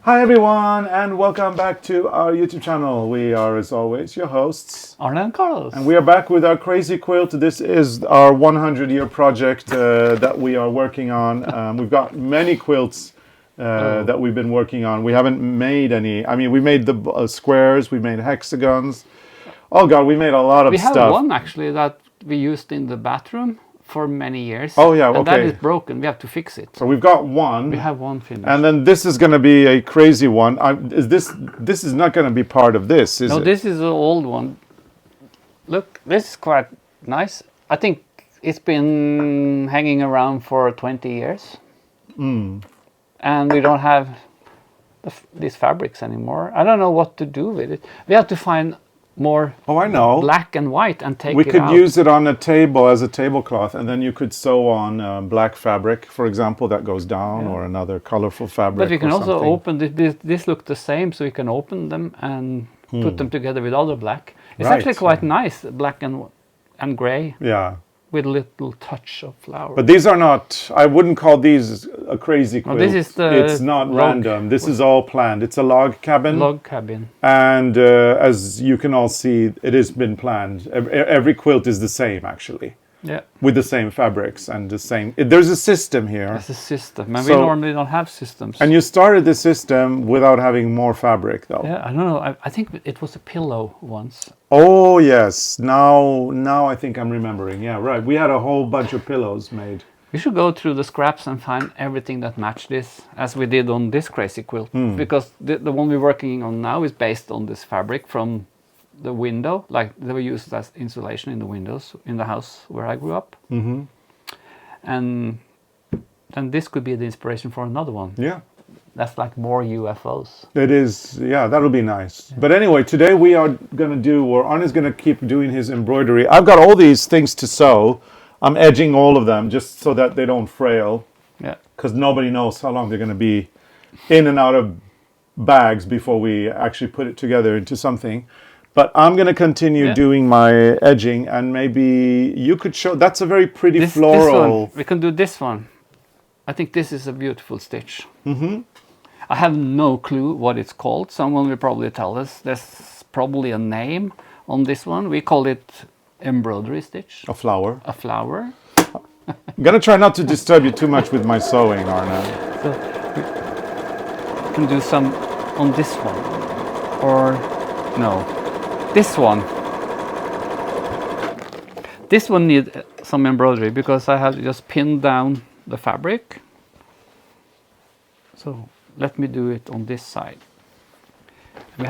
Hi everyone, and welcome back to our YouTube channel. We are, as always, your hosts, Arne and Carlos. and we are back with our crazy quilt. This is our 100-year project that we are working on. We've got many quilts that we've been working on. We haven't made any. I mean, we made the squares, we made hexagons. Oh God, we made a lot of stuff. We have one actually that we used in the bathroom for many years. Oh yeah, okay. And that is broken. We have to fix it. So we've got one. We have one finished. And then this is going to be a crazy one. This is not going to be part of this, is it? No, this is an old one. Look, this is quite nice. I think it's been hanging around for 20 years. And we don't have these fabrics anymore. I don't know what to do with it. We have to find more black and white and take it out. We could use it on a table as a tablecloth, and then you could sew on black fabric, for example, that goes down, or another colorful fabric. But we can also something. open this look the same, so we can open them and put them together with other black. It's Right. actually quite nice, black and gray. Yeah. With a little touch of flower. But these are not, I wouldn't call these a crazy quilt. This is it's not random. This is all planned. It's a log cabin. Log cabin. And as you can all see, it has been planned. Every quilt is the same, actually. Yeah. With the same fabrics and the same. There's a system here. There's a system. And we normally don't have systems. And you started the system without having more fabric, though. Yeah, I don't know. I think it was a pillow once. Oh, yes. Now I think I'm remembering. Yeah, right. We had a whole bunch of pillows made. We should go through the scraps and find everything that matched this, as we did on this crazy quilt. Because the one we're working on now is based on this fabric from the window, like they were used as insulation in the windows in the house where I grew up. And then this could be the inspiration for another one. Yeah. That's like more UFOs. It is, yeah, that'll be nice. Yeah. But anyway, today we are going to do, or Arne is going to keep doing his embroidery. I've got all these things to sew. I'm edging all of them just so that they don't frail. Yeah. Because nobody knows how long they're going to be in and out of bags before we actually put it together into something. But I'm going to continue doing my edging, and maybe you could show. That's a very pretty floral. This one, we can do this one. I think this is a beautiful stitch. I have no clue what it's called. Someone will probably tell us. There's probably a name on this one. We call it embroidery stitch. A flower. A flower. I'm going to try not to disturb you too much with my sewing, Arne. So we can do some on this one. Or no. This one. This one needs some embroidery because I have just pinned down the fabric. So let me do it on this side. We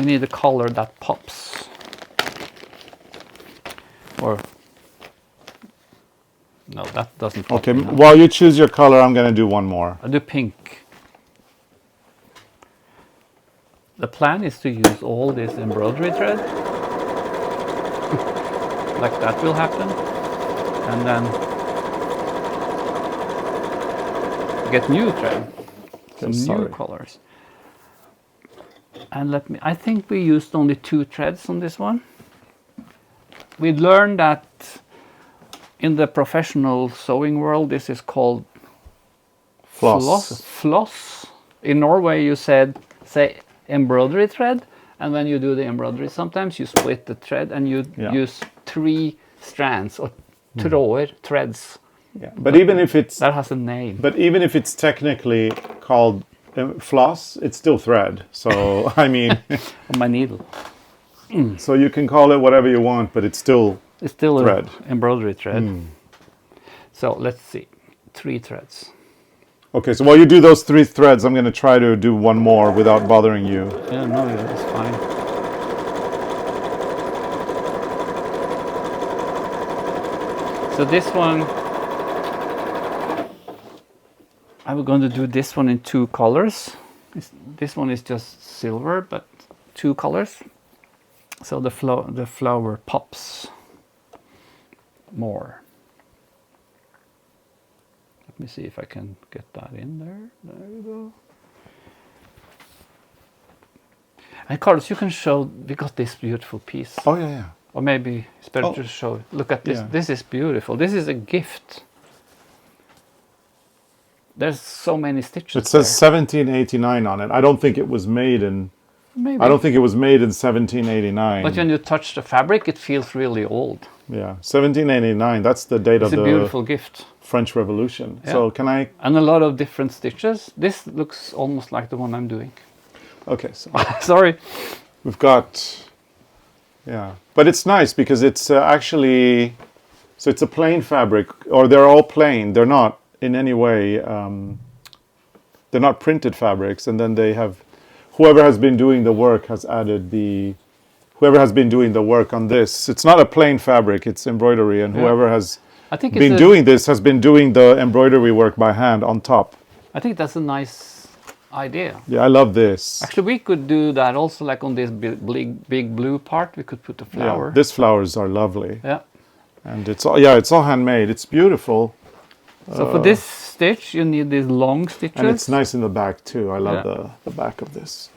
need a color that pops. Or no, that doesn't pop. Okay, while you choose your color, I'm going to do one more. I'll do pink. The plan is to use all this embroidery thread. Like that will happen. And then get new thread. Some new colors. And I think we used only 2 threads on this one. We learned that in the professional sewing world, this is called floss. In Norway, you say embroidery thread, and when you do the embroidery, sometimes you split the thread and you use 3 strands or tråder, threads. Yeah. But even if it's that has a name. But even if it's technically called floss, it's still thread. So I mean, on my needle. So you can call it whatever you want, but it's still thread. Embroidery thread. So let's see, 3 threads. Okay, so while you do those 3 threads, I'm going to try to do one more without bothering you. Yeah, no, that's fine. So this one, I'm going to do this one in 2 colors. This one is just silver, but 2 colors. So the flower pops more. Let me see if I can get that in there. There you go. And Carlos, you can show, we got this beautiful piece. Oh, yeah. Or maybe it's better to show. Look at this. Yeah. This is beautiful. This is a gift. there's so many stitches. It says 1789 on it. I don't think it was made in. Maybe. I don't think it was made in 1789. But when you touch the fabric, it feels really old. Yeah, 1789. That's the date It's of a the beautiful gift. French Revolution. Yeah. So can I? And a lot of different stitches. This looks almost like the one I'm doing. Okay, so Sorry. we've got. Yeah, but it's nice because it's actually. So it's a plain fabric, or they're all plain. They're not in any way. They're not printed fabrics, and then they have. Whoever has been doing the work has added the. Whoever has been doing the work on this, it's not a plain fabric. It's embroidery, and whoever has I think been doing this has been doing the embroidery work by hand on top. I think that's a nice idea. Yeah, I love this. Actually, we could do that also, like on this big blue part. We could put a flower. Yeah, these flowers are lovely, Yeah. and it's all handmade. It's beautiful, So for this stitch, you need these long stitches. and it's nice in the back too. I love Yeah. the back of this.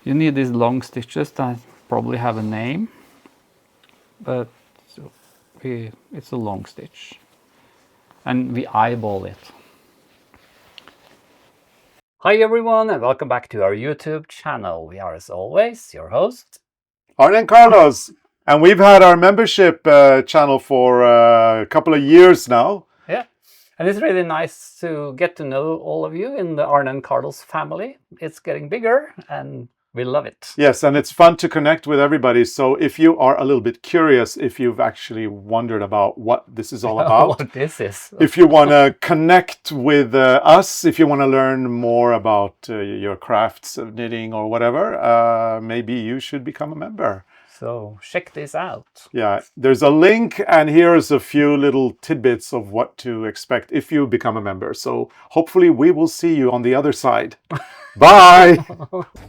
You need these long stitches that probably have a name, but it's a long stitch, and we eyeball it. Hi everyone, and welcome back to our YouTube channel. We are, as always, your host, Arne and Carlos, and we've had our membership channel for a couple of years now. Yeah, and it's really nice to get to know all of you in the Arne and Carlos family. It's getting bigger, and we love it. Yes, and it's fun to connect with everybody. So if you are a little bit curious, if you've actually wondered about what this is all about, What this is. if you want to connect with us, if you want to learn more about your crafts of knitting or whatever, maybe you should become a member. So check this out. Yeah, there's a link, and here's a few little tidbits of what to expect if you become a member. So hopefully we will see you on the other side. Bye!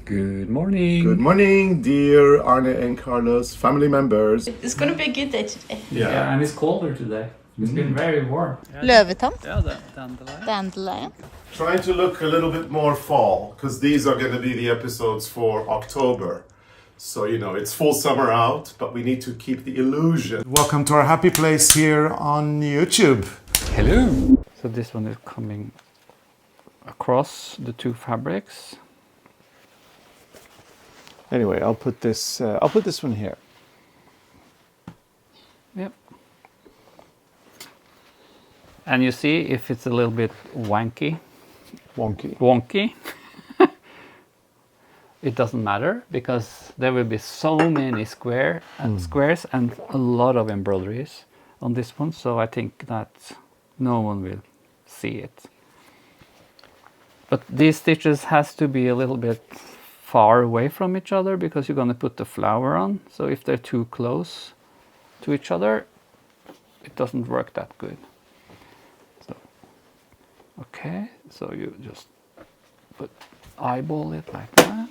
Good morning. Good morning, dear Arne and Carlos family members. It's gonna be a good day today. Yeah, and it's colder today. It's been very warm. Løvetann, Yeah, the dandelion. dandelion. Trying to look a little bit more fall, because these are going to be the episodes for October. So, you know, it's full summer out, but we need to keep the illusion. Welcome to our happy place here on YouTube. Hello. So this one is coming across the two fabrics. Anyway, I'll put this one here. Yep. And you see if it's a little bit wonky, it doesn't matter, because there will be so many squares and a lot of embroideries on this one, so I think that no one will see it. But these stitches has to be a little bit far away from each other, because you're going to put the flower on. So if they're too close to each other, it doesn't work that good. So, okay, so you just eyeball it like that.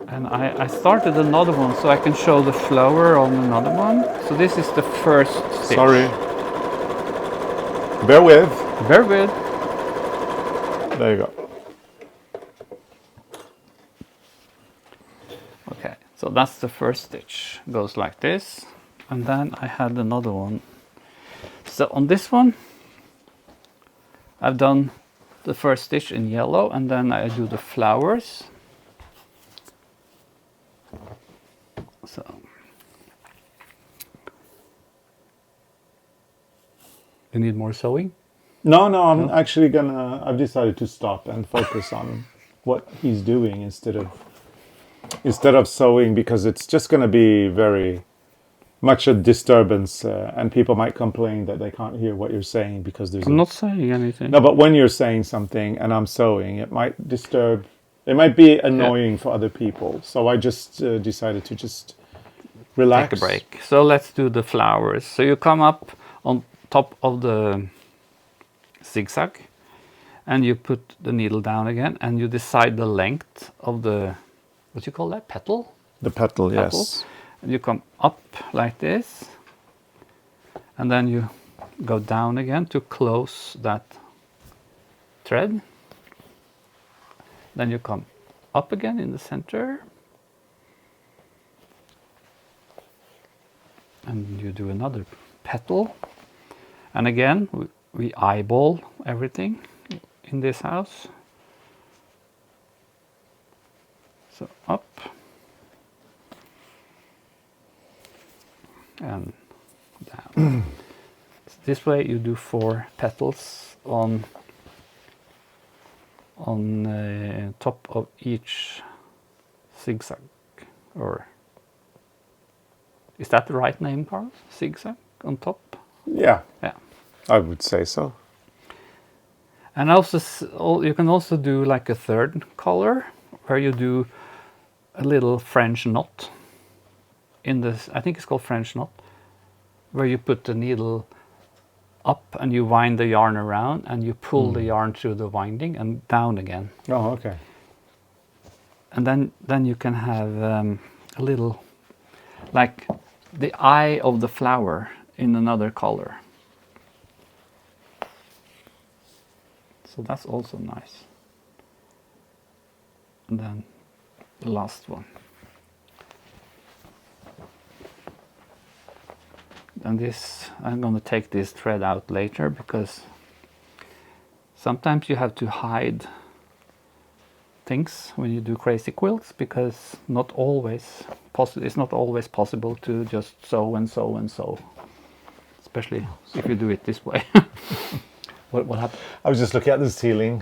And I started another one so I can show the flower on another one. So this is the first stitch. Sorry. Bear with. Bear with. There you go. Okay, so that's the first stitch. Goes like this. And then I had another one. So on this one, I've done the first stitch in yellow, and then I do the flowers. So you need more sewing? No, I'm actually I've decided to stop and focus on what he's doing instead of sewing, because it's just gonna be very much a disturbance, and people might complain that they can't hear what you're saying because there's. I'm not saying anything. No, but when you're saying something and I'm sewing, it might disturb. It might be annoying for other people. So I just decided to just relax. Take a break. So let's do the flowers. So you come up on top of the zigzag, and you put the needle down again, and you decide the length of the, what you call that, petal? The petal, yes. And you come up like this, and then you go down again to close that thread. Then you come up again in the center, and you do another petal, And again, we eyeball everything in this house. So up and down. This way you do 4 petals on top of each zigzag, or is that the right name, Carl? Zigzag on top? Yeah, Yeah. I would say so. And also, you can also do like a third color, where you do a little French knot in this. I think it's called French knot, where you put the needle up and you wind the yarn around and you pull the yarn through the winding and down again. Oh, okay. And then you can have a little, like the eye of the flower in another color. So that's also nice. And then the last one. And this, I'm going to take this thread out later, because sometimes you have to hide things when you do crazy quilts, because not always it's not always possible to just sew and sew and sew, especially if you do it this way. What happened? I was just looking at the ceiling.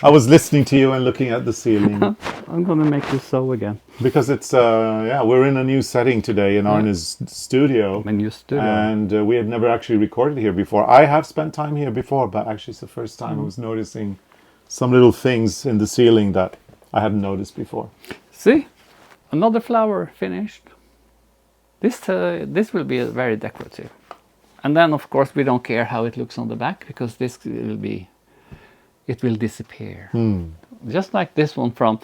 I was listening to you and looking at the ceiling. I'm going to make this sew again. Because it's, we're in a new setting today in Arne's studio. My new studio. And we had never actually recorded here before. I have spent time here before, but actually it's the first time I was noticing some little things in the ceiling that I hadn't noticed before. See? Another flower finished. This will be very decorative. And then, of course, we don't care how it looks on the back, because it will disappear. Just like this one from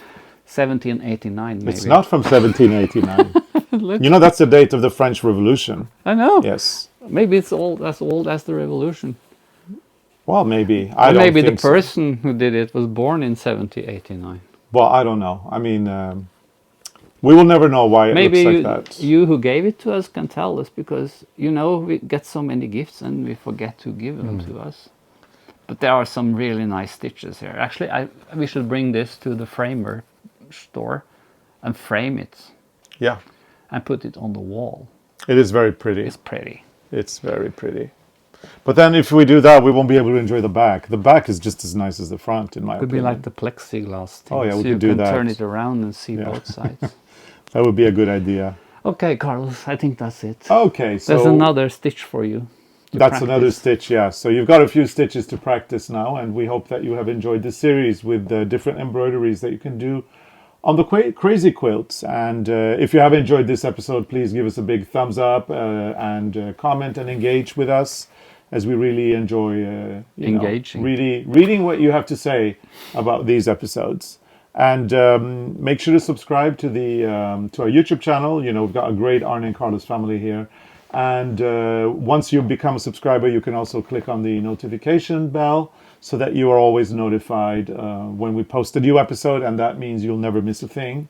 1789, maybe. It's not from 1789. You know, that's the date of the French Revolution. I know. Yes. Maybe it's as old as the Revolution. Well, maybe. Or maybe the person who did it was born in 1789. Well, I don't know. I mean, we will never know why it looks like that. You who gave it to us can tell us, because, you know, we get so many gifts and we forget to give them to us. But there are some really nice stitches here. Actually, we should bring this to the framer store and frame it. Yeah. And put it on the wall. It is very pretty. It's pretty. It's very pretty. But then if we do that, we won't be able to enjoy the back. The back is just as nice as the front, in my opinion. It could be like the plexiglass thing. Oh, yeah, we so could do that. you can turn it around and see both sides. That would be a good idea. Okay, Carlos, I think that's it. Okay, so... There's another stitch for you. That's another stitch, yeah. So you've got a few stitches to practice now, and we hope that you have enjoyed this series with the different embroideries that you can do on the crazy quilts. And if you have enjoyed this episode, please give us a big thumbs up and comment and engage with us, as we really enjoy reading what you have to say about these episodes. And make sure to subscribe to to our YouTube channel. You know, we've got a great Arne and Carlos family here. And once you become a subscriber, you can also click on the notification bell, so that you are always notified when we post a new episode, and that means you'll never miss a thing.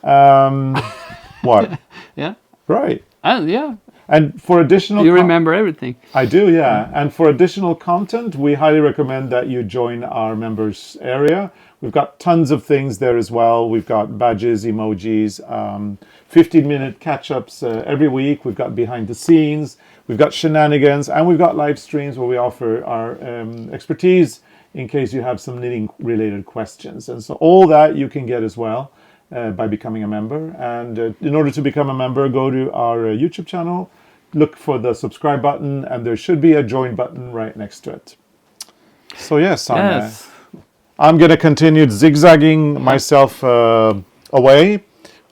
What? Yeah. Right. Yeah. And for additional... You remember everything. I do, yeah. And for additional content, we highly recommend that you join our members area. We've got tons of things there as well. We've got badges, emojis, 15-minute catch-ups every week. We've got behind the scenes. We've got shenanigans. And we've got live streams where we offer our expertise in case you have some knitting-related questions. And so all that you can get as well by becoming a member. And in order to become a member, go to our YouTube channel, look for the subscribe button, and there should be a join button right next to it. So yes, I'm going to continue zigzagging myself away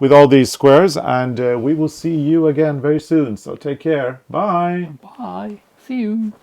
with all these squares, and we will see you again very soon. So take care. Bye. Bye. See you.